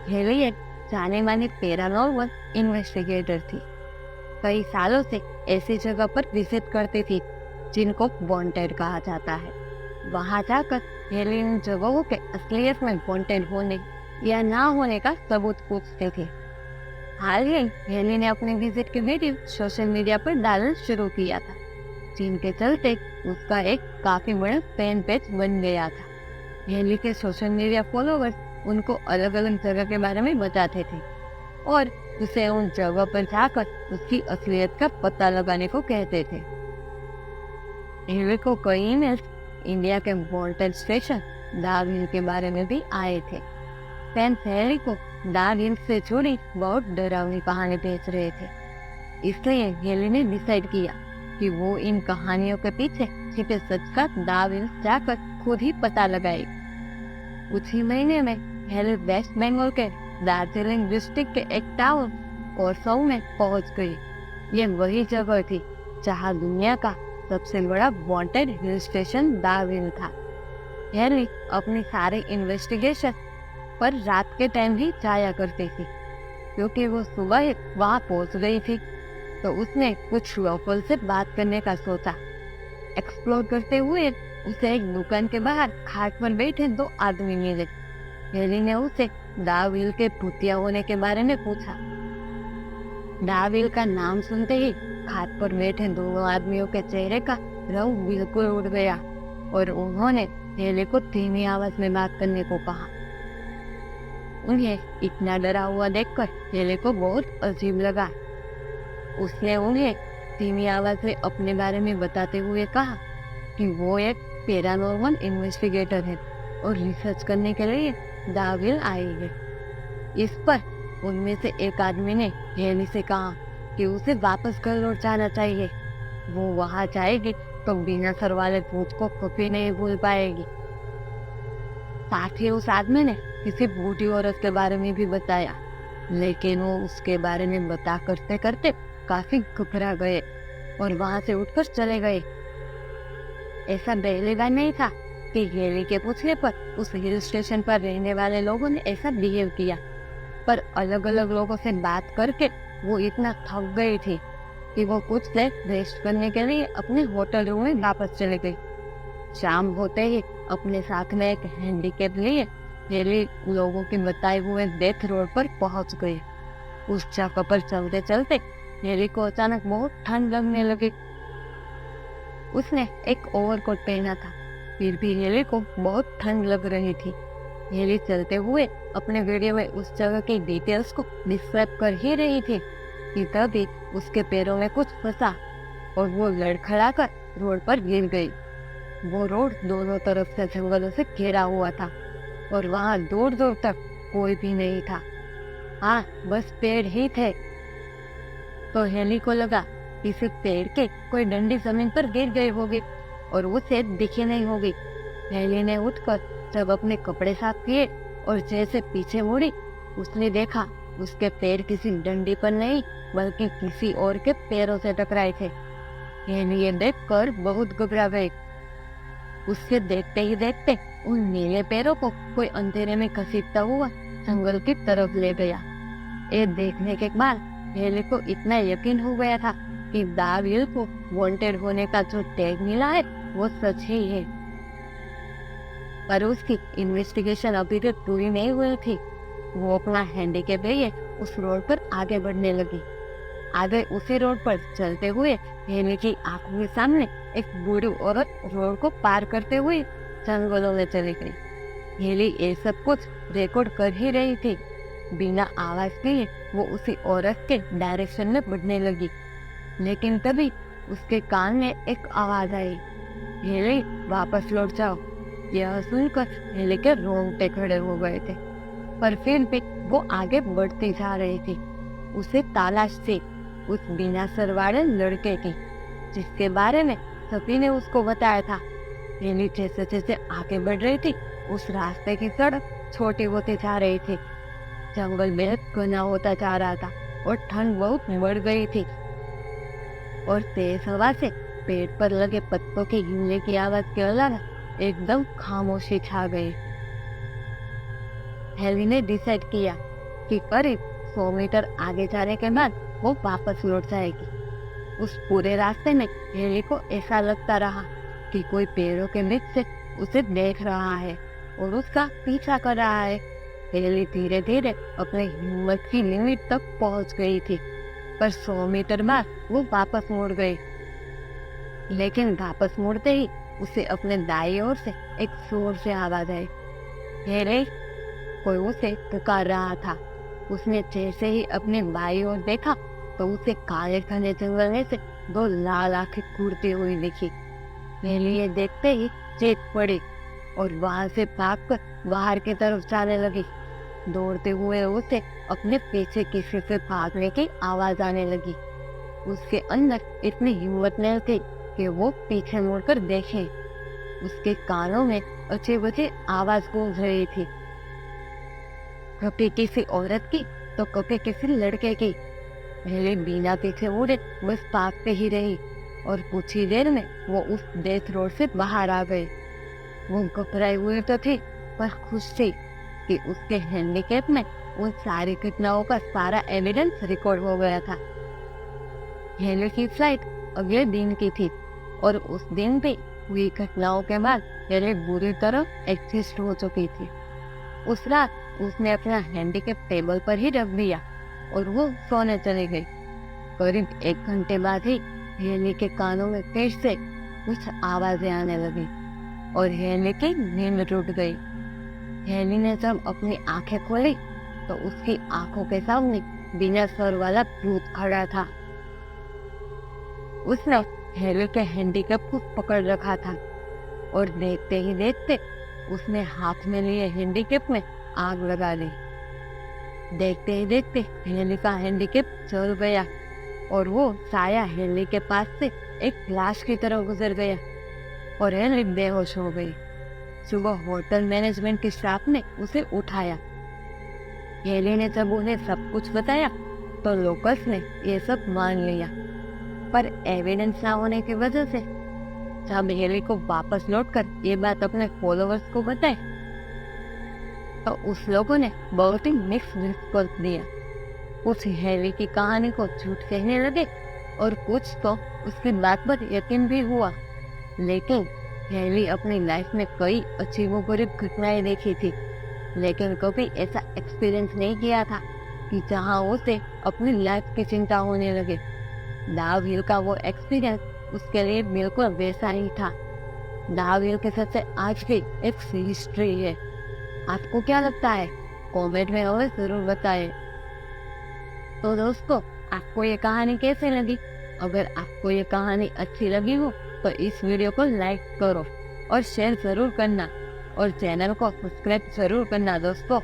Heli एक जाने मानी पैरानॉर्मल इन्वेस्टिगेटर थी। कई सालों से ऐसी जगह पर विजिट करती थी जिनको वांटेड कहा जाता है। वहां जाकर हेली इन जगहों के असलियत में वांटेड होने या ना होने का सबूत पूछते थे। हाल ही हेली ने अपने विजिट के वीडियो सोशल मीडिया पर डालना शुरू किया था, जिनके चलते उसका एक काफी बड़ा फैन पेज बन गया था। हेली के सोशल मीडिया फॉलोवर्स उनको अलग अलग जगह के बारे में बताते थे और उसे उन जगह पर जाकर उसकी असलियत का पता लगाने को कहते थे। हेली को कई ईमेल्स इंडिया के वांटेड स्टेशन दाव हिल के बारे में भी आए थे। फैंस हेली को दाव हिल से जुड़ी बहुत डरावनी कहानी भेज रहे थे। इसलिए हेली ने डिसाइड किया कि वो इन कहानियों के पीछे छिपे सच का दाव हिल जाकर खुद ही पता लगाएगी। उसी महीने में हेली वेस्ट बंगाल के दार्जिलिंग डिस्ट्रिक्ट के एक टाउन और सौ में पहुंच गई। ये वही जगह थी जहां दुनिया का सबसे बड़ा वांटेड हिल स्टेशन दाव हिल था। हेली अपनी सारी इन्वेस्टिगेशन पर रात के टाइम ही जाया करती थी, क्योंकि वो सुबह ही वहां पहुंच गई थी। तो उसने कुछ लोकल से बात करने का सोचा। एक्सप्लोर करते हुए उसे एक दुकान के बाहर खाट पर बैठे दो आदमी मिले। हेली ने उसे दाव हिल के भूतिया होने के बारे में पूछा। दाव हिल का नाम सुनते ही खाट पर बैठे दोनों आदमियों के चेहरे का रंग बिल्कुल उड़ गया और उन्होंने हेली को धीमी आवाज में बात करने को कहा। उन्हें इतना डरा हुआ देखकर हेली को बहुत अजीब लगा। उसने उन्हें धीमी आवाज में अपने बारे में बताते हुए कहा कि वो एक पैरानॉर्मल इन्वेस्टिगेटर है और रिसर्च करने के लिए दाव हिल आई है। इस पर उनमें से एक आदमी ने हेली से कहा कि उसे वापस घर लौट जाना चाहिए। वो वहां जाएगी तो बिना सर वाले भूत को कभी नहीं भूल पाएगी। साथ ही उस आदमी ने किसी बूढ़ी औरत के बारे में भी बताया, लेकिन वो उसके बारे में बता करते करते काफी घबरा गए और वहां से उठकर चले गए। ऐसा पहली बार नहीं था कि हेली के पूछने पर उस हिल स्टेशन पर रहने वाले लोगों ने ऐसा बिहेव किया, पर अलग अलग लोगों से बात करके वो इतना थक गई थी कि वो कुछ देर रेस्ट करने के लिए अपने होटल रूम में वापस चले गई। शाम होते ही अपने साथ में एक हैंडीकैप लिए हेली लोगों के बताए हुए डेथ रोड पर पहुंच गई। उस जगह पर चलते चलते हेली को अचानक बहुत ठंड लगने लगी। उसने एक ओवरकोट पहना था, फिर भी हेली को बहुत ठंड लग रही थी। हेली चलते हुए अपने वीडियो में उस जगह की डिटेल्स को डिस्क्राइब कर ही रही थी कि तभी उसके पैरों में कुछ फंसा और वो लड़खड़ाकर रोड पर गिर गई। वो रोड दोनों तरफ से जंगलों से घिरा हुआ था और वहां दूर दूर तक कोई भी नहीं था। हाँ, बस पेड़ ही थे। तो हेली को लगा कि सिर्फ पेड़ के कोई डंडी जमीन पर गिर गई होगी और उसे दिखी नहीं होगी। हेली ने उठकर जब अपने कपड़े साफ किए और जैसे पीछे मुड़ी, उसने देखा उसके पैर किसी डंडी पर नहीं बल्कि किसी और के पैरों से टकराए थे। हेली ये देखकर बहुत घबरा गई। उससे देखते ही देखते उन नीले पैरों को कोई अंधेरे में घसीटता हुआ जंगल की तरफ ले गया। ये देखने के बाद हेली को इतना यकीन हो गया था कि दाव हिल को वांटेड होने का जो टैग मिला है वो सच ही है। पर उसकी इन्वेस्टिगेशन अभी तक पूरी नहीं हुई थी। वो अपना हैंडीकैप लिए उस रोड पर आगे बढ़ने लगी। आगे उसी रोड पर चलते हुए हेली की आंखों के सामने एक बूढ़ी औरत रोड को पार करते हुए जंगलों में चली गई। हेली ये सब कुछ रिकॉर्ड कर ही रही थी। बिना आवाज किए वो उसी औरत के डायरेक्शन में बढ़ने लगी, लेकिन तभी उसके कान में एक आवाज आई, हेली वापस लौट जाओ। यह सुनकर हेली के रोंगटे खड़े हो गए थे, पर फिर भी वो आगे बढ़ती जा रही थी। उसे तलाश थी उस बिना सर वाले लड़के की, जिसके बारे में सभी ने उसको बताया था। हेली जैसे जैसे आगे बढ़ रही थी, उस रास्ते की सड़क छोटी होती जा रही थी। जंगल बेहद घना होता जा रहा था और ठंड बहुत बढ़ गई थी और तेज हवा से पेड़ पर लगे पत्तों के गिरने की आवाज के अलावा एकदम खामोशी छा गई। हेली ने डिसाइड किया कि करीब 100 मीटर आगे जाने के बाद वो वापस लौट जाएगी। उस पूरे रास्ते में हेली को ऐसा लगता रहा कि कोई पेड़ों के बीच से उसे देख रहा है और उसका पीछा कर रहा है। हेली धीरे धीरे अपने हिम्मत की लिमिट तक पहुंच गई थी, पर 100 मीटर बाद वो वापस मुड़ गई। लेकिन वापस मुड़ते ही उसे अपने दाईं ओर से एक जोर से आवाज आई। हेली, कोई उसे पुकार रहा था। उसने जैसे ही अपने बाईं ओर देखा तो उसे काले घने जंगल में से 2 लाल आंखें घूरती हुई दिखी। हेली ये देखते ही चेत पड़ी और वहां से भागकर बाहर की तरफ जाने लगी। दौड़ते हुए उसे अपने पीछे किसी से भागने की आवाज आने लगी। उसके अंदर इतनी हिम्मत नहीं थी कि वो पीछे मुड़कर देखे। उसके कानों में अजीब अजीब आवाज गूंज रही थी, कभी किसी औरत की तो कभी किसी लड़के की। हेली बिना पीछे मुड़े बस भागते ही रही और कुछ ही देर में वो उस डेथ रोड से बाहर आ गई। वो घबराई हुई तो थी, पर खुश थी कि उसके हैंडीकैप में उन सारी घटनाओं का सारा एविडेंस रिकॉर्ड हो गया था। हेली की फ्लाइट अगले दिन की थी और उस दिन भी हुई घटनाओं के बाद हेली बुरी तरह एग्जिस्ट हो चुकी थी। उस रात उसने अपना हैंडीकैप टेबल पर ही रख दिया और वो सोने चली गई। करीब 1 घंटे बाद ही हेली के कानों में फिर से कुछ आवाजें आने लगी और हेली की नींद टूट गई। हेली ने जब अपनी आंखें खोली तो उसकी आंखों के सामने बिना सर वाला भूत खड़ा था। उसने हेली के हैंडीकैप को पकड़ रखा था और देखते ही देखते उसने हाथ में लिए हैंडीकैप में आग लगा दी। देखते ही देखते हेली का हैंडीकैप जल गया और वो साया हेली के पास से एक लाश की तरह गुजर गया और हेली बेहोश हो गई। सुबह होटल मैनेजमेंट के स्टाफ ने उसे उठाया। हेली ने जब उन्हें सब कुछ बताया तो लोकल्स ने ये सब मान लिया, पर एविडेंस ना होने की वजह से जब हेली को वापस लौटकर ये बात अपने फॉलोअर्स को बताई तो उस लोगों ने बहुत ही मिक्स रिस्पॉन्स दिया। कुछ हेली की कहानी को झूठ कहने लगे और कुछ तो उसकी बात पर यकीन भी हुआ। लेकिन हेली अपनी लाइफ में कई अजीबोगरीब घटनाएं देखी थी, लेकिन कभी ऐसा एक्सपीरियंस नहीं किया था कि जहां उसे अपनी लाइफ की चिंता होने लगे। डाव हिल का वो एक्सपीरियंस उसके लिए बिल्कुल वैसा ही था। डाव हिल के सबसे आज भी एक हिस्ट्री है। आपको क्या लगता है? कमेंट में हमें जरूर बताएं। तो दोस्तों, आपको ये कहानी कैसी लगी? अगर आपको ये कहानी अच्छी लगी हो तो इस वीडियो को लाइक करो और शेयर जरूर करना और चैनल को सब्सक्राइब जरूर करना दोस्तों।